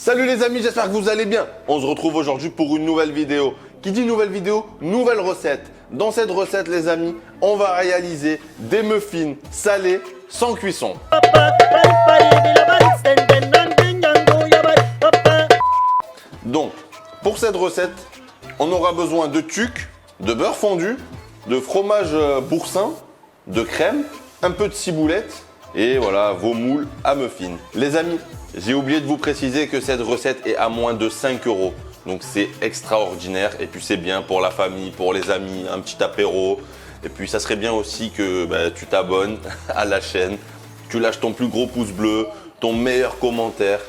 Salut les amis, j'espère que vous allez bien. On se retrouve aujourd'hui pour une nouvelle vidéo. Qui dit nouvelle vidéo, nouvelle recette. Dans cette recette les amis, on va réaliser des muffins salés sans cuisson. Donc, pour cette recette, on aura besoin de tuque, de beurre fondu, de fromage boursin, de crème, un peu de ciboulette et voilà vos moules à muffins. Les amis, j'ai oublié de vous préciser que cette recette est à moins de 5 €. Donc c'est extraordinaire et puis c'est bien pour la famille, pour les amis, un petit apéro. Et puis ça serait bien aussi que tu t'abonnes à la chaîne, tu lâches ton plus gros pouce bleu, ton meilleur commentaire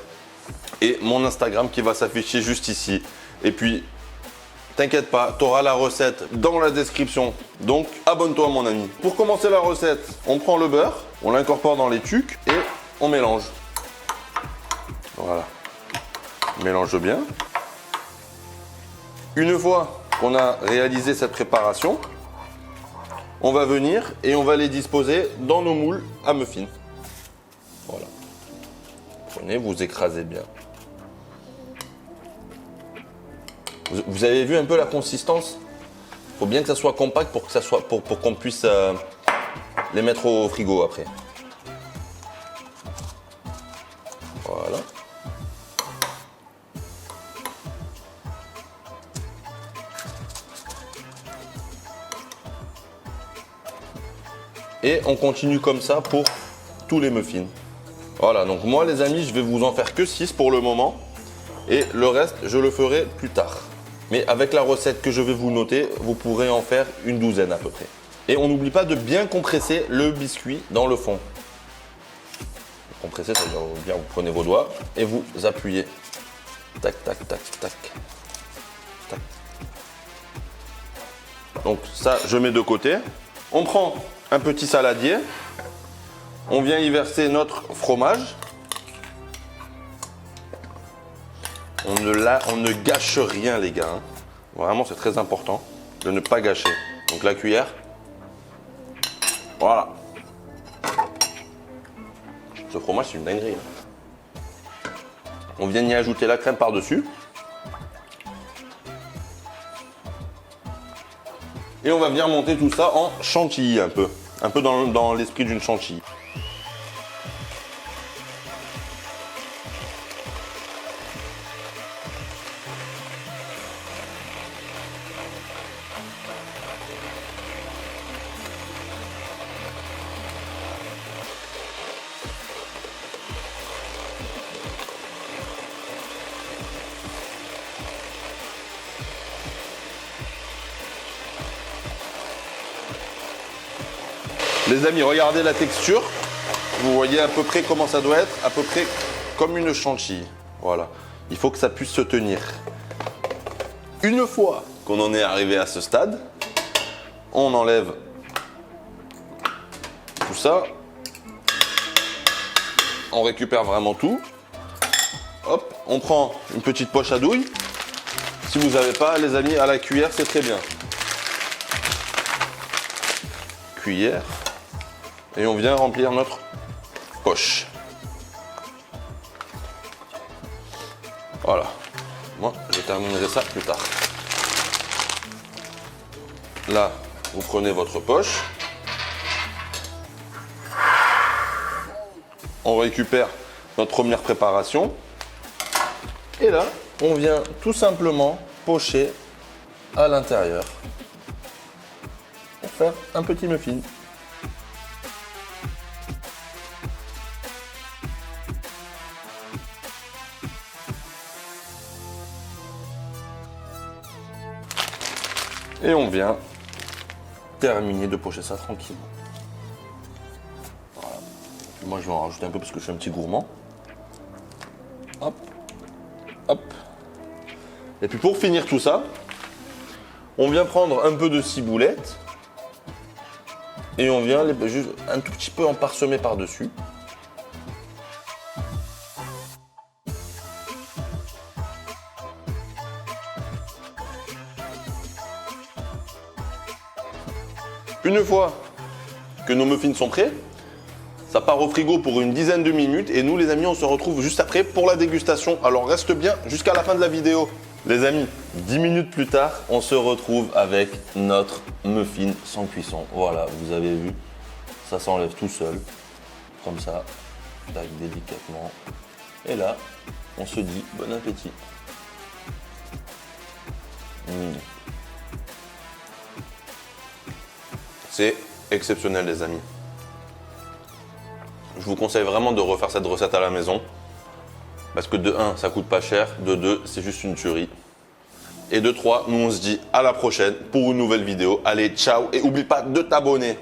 et mon Instagram qui va s'afficher juste ici. Et puis t'inquiète pas, tu auras la recette dans la description. Donc abonne-toi mon ami. Pour commencer la recette, on prend le beurre, on l'incorpore dans les tuques et on mélange. Voilà, on mélange bien. Une fois qu'on a réalisé cette préparation, on va venir et on va les disposer dans nos moules à muffins. Voilà. Prenez, vous écrasez bien. Vous avez vu un peu la consistance? Il faut bien que ça soit compact pour que ça soit pour qu'on puisse les mettre au frigo après. Voilà. Et on continue comme ça pour tous les muffins. Voilà, donc moi les amis, je vais vous en faire que 6 pour le moment. Et le reste, je le ferai plus tard. Mais avec la recette que je vais vous noter, vous pourrez en faire une douzaine à peu près. Et on n'oublie pas de bien compresser le biscuit dans le fond. Compresser, c'est-à-dire bien vous prenez vos doigts et vous appuyez. Tac, tac, tac, tac. Tac. Donc ça, je mets de côté. On prend un petit saladier. On vient y verser notre fromage. On ne gâche rien les gars. Vraiment c'est très important de ne pas gâcher. Donc la cuillère. Voilà. Ce fromage c'est une dinguerie. On vient y ajouter la crème par-dessus. Et on va venir monter tout ça en chantilly un peu. Un peu dans l'esprit d'une chantilly. Les amis, regardez la texture. Vous voyez à peu près comment ça doit être, à peu près comme une chantilly. Voilà. Il faut que ça puisse se tenir. Une fois qu'on en est arrivé à ce stade, on enlève tout ça. On récupère vraiment tout. Hop, on prend une petite poche à douille. Si vous n'avez pas, les amis, à la cuillère, c'est très bien. Cuillère. Et on vient remplir notre poche. Voilà. Moi, je terminerai ça plus tard. Là, vous prenez votre poche. On récupère notre première préparation. Et là, on vient tout simplement pocher à l'intérieur pour faire un petit muffin. Et on vient terminer de pocher ça tranquillement. Voilà. Moi je vais en rajouter un peu parce que je suis un petit gourmand. Hop, hop. Et puis pour finir tout ça, on vient prendre un peu de ciboulette et on vient juste un tout petit peu en parsemer par-dessus. Une fois que nos muffins sont prêts, Ça part au frigo pour une dizaine de minutes et nous les amis on se retrouve juste après pour la dégustation. Alors reste bien jusqu'à la fin de la vidéo. Les amis, 10 minutes plus tard, on se retrouve avec notre muffin sans cuisson. Voilà, vous avez vu, ça s'enlève tout seul, comme ça, tac, délicatement. Et là, on se dit bon appétit. C'est exceptionnel les amis. Je vous conseille vraiment de refaire cette recette à la maison. Parce que de 1, ça coûte pas cher. De 2, c'est juste une tuerie. Et de 3, nous on se dit à la prochaine pour une nouvelle vidéo. Allez, ciao et oublie pas de t'abonner.